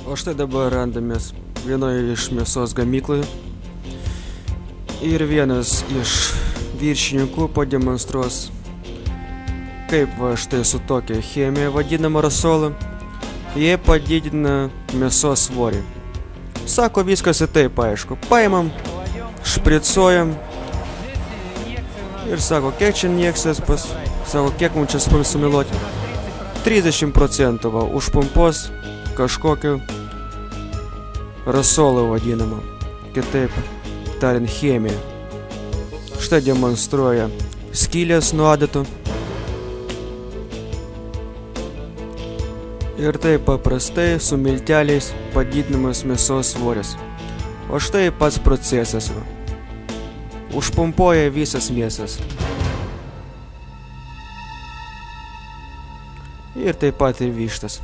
O štai dabar randamės vienoje iš mėsos gamyklų ir vienas iš viršininkų pademonstruos, kaip va štai su tokia chemija vadinama rasolu jie padidina mėsos svorį. Sako, viskas ir taip aišku. Paimam, špricuojam ir sako, kiek čia injekcijas sako, kiek mums čia sumiluoti. 30% va, užpumpos kažkokiu rasolu vadinamą, kitaip tariant chemiją. Štai demonstruoja skylės nuo adatų. Ir taip paprastai su milteliais padidinamas mėsos svoris. O štai pats procesas. Užpumpuoja visas mėsas. Ir taip pat ir vištas.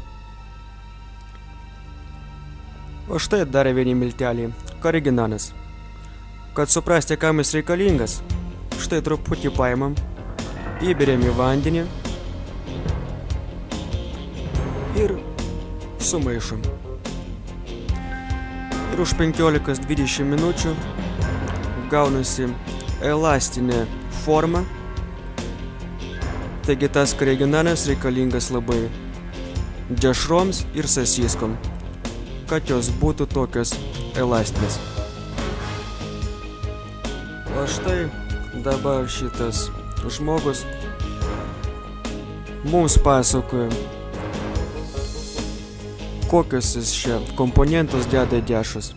O štai dar vieni milteliai. Kariginanas. Kad suprasti, kam jis reikalingas, štai truputį paimam, įberiam į vandenį ir sumaišom. Ir už 15-20 minučių gaunasi elastinė forma. Taigi tas kariginanas reikalingas labai dešroms ir sasiskom, kad jos būtų tokios elastinės. O štai dabar šitas žmogus mums pasakoja, kokius jis čia komponentus deda į dešras.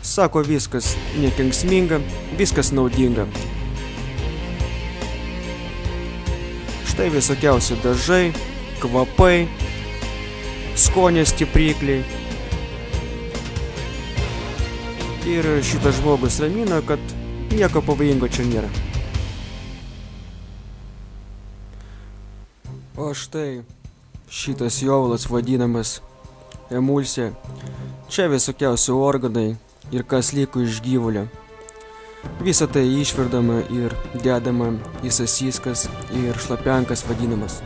Sako, viskas nekenksminga, viskas naudinga. Štai visokiausi dažai, kvapai, skonio stiprikliai. Ir šitas žmogus ramina, kad nieko pavojingo čia nėra. O štai šitas jovalas vadinamas emulsija. Čia visokiausi organai ir kas liko iš gyvulio. Visą tai išvirdama ir dedama į sasiskas ir šlapenkas vadinamas.